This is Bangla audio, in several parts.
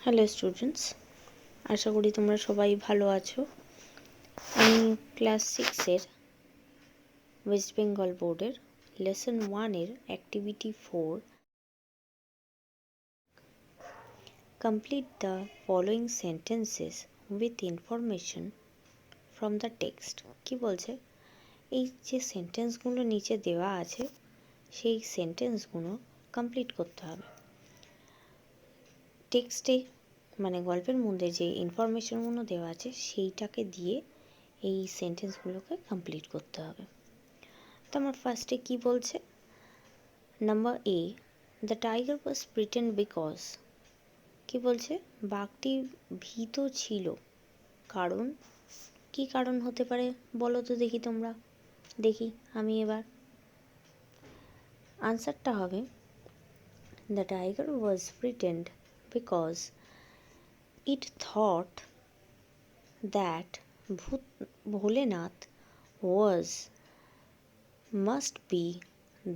হ্যালো স্টুডেন্টস, আশা করি তোমরা সবাই ভালো আছো। আমি ক্লাস 6-এর ওয়েস্ট বেঙ্গল বোর্ডের লেসন 1-এর activity 4 complete the following sentences with information from the text. কি বলছে, এই যে সেন্টেন্সগুলো নিচে দেওয়া আছে সেই সেন্টেন্সগুলো কমপ্লিট করতে হবে। টেক্সটে মানে গল্পের মধ্যে যে ইনফরমেশনগুলো দেওয়া আছে সেইটাকে দিয়ে এই সেন্টেন্সগুলোকে কমপ্লিট করতে হবে। তো আমার ফার্স্টে কি বলছে, number A, the tiger was pretend because. কি বলছে, বাঘটি ভীত ছিল কারণ, কি কারণ হতে পারে বলো তো দেখি তোমরা। দেখি আমি এবার আনসারটা হবে, the tiger was pretend because it thought that Bholenath must be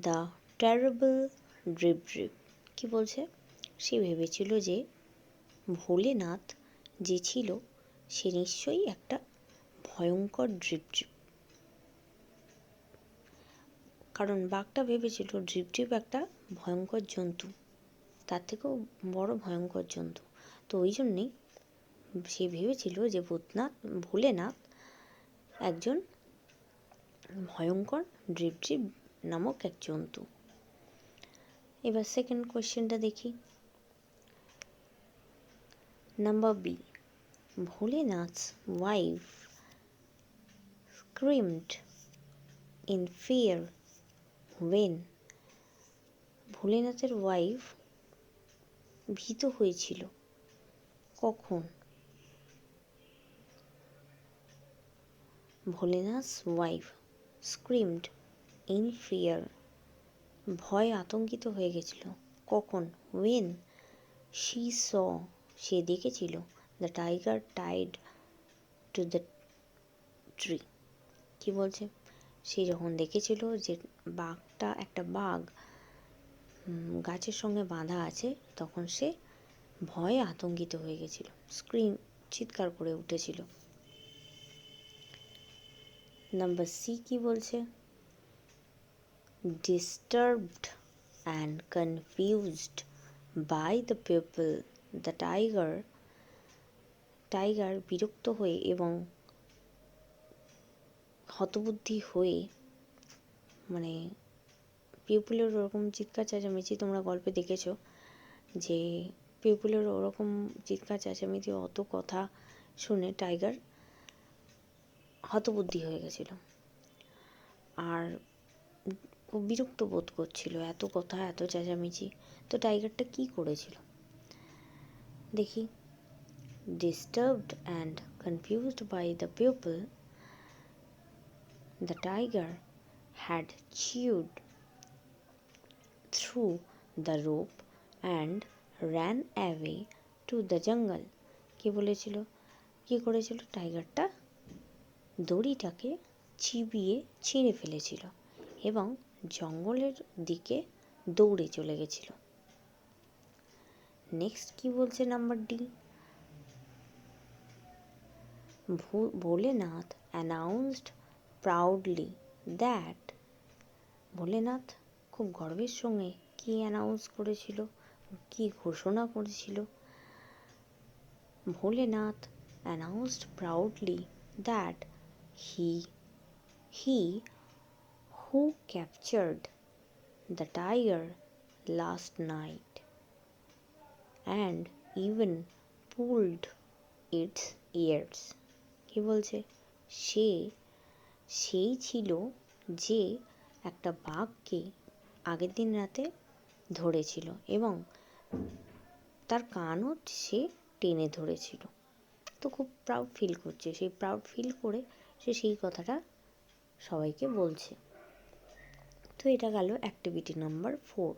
the terrible Drip Drip। কি বলছে, সে ভেবেছিল যে ভোলেনাথ যে ছিল সে নিশ্চয়ই একটা ভয়ঙ্কর ড্রিপ ড্রিপ। কারণ বাঘটা ভেবেছিল ড্রিপ ড্রিপ একটা ভয়ঙ্কর জন্তু, তার থেকেও বড় ভয়ঙ্কর জন্তু। তো ওই জন্যেই সে ভেবেছিল যে ভোলেনাথ একজন ভয়ঙ্কর ড্রিপ ড্রিপ নামক এক জন্তু। এবার সেকেন্ড কোয়েশ্চেনটা দেখি। Number B, Bholenath's wife screamed in fear when. ভোলেনাথের ওয়াইফ ভীত হয়েছিল কখন? Bholenath's wife screamed in fear, ভয় আতঙ্কিত হয়ে গেছিল কখন? ওয়েন শি স, সে দেখেছিল the tiger tied to the tree. কি বলছে, সে যখন দেখেছিল যে একটা বাঘ গাছের সঙ্গে বাঁধা আছে তখন সে ভয়ে আতঙ্কিত হয়ে গেছিল, চিৎকার করে উঠেছিল। নাম্বার সি কি বলছে, disturbed and confused by the people, the tiger বিরক্ত হয়ে এবং হতবুদ্ধি হয়ে, মানে পিপলের ওরকম চিৎকার চেঁচামেচি তোমরা গল্পে দেখেছো যে পিপলের ওরকম চিৎকার চেঁচামেচি অত কথা শুনে টাইগার হতবুদ্ধি হয়ে গেছিল আর ও বিরক্ত বোধ করছিল, এত কথা এত চেঁচামেচি। তো টাইগারটা কি করেছিল দেখি, disturbed and confused by the people, the tiger had chewed through the rope and ran away to the jungle। কি বলেছিল, কি করেছিল, টাইগারটা দড়িটাকে চিবিয়ে ছিঁড়ে ফেলেছিল এবং জঙ্গলের দিকে দৌড়ে চলে গেছিল। নেক্সট কি বলছে, number D, Bholenath announced proudly that. Bholenath খুব গর্বের সঙ্গে কি অ্যানাউন্স করেছিল, কি ঘোষণা করেছিল, Bholenath announced proudly that he who captured the tiger last night and even pulled its ears। কি বলছে, সেই ছিল যে একটা বাঘকে আগের দিন রাতে ধরেছিল এবং তার কানও সে টেনে ধরেছিল। তো খুব প্রাউড ফিল করছে, সেই প্রাউড ফিল করে সে সেই কথাটা সবাইকে বলছে। তো এটা গেল অ্যাক্টিভিটি নাম্বার 4।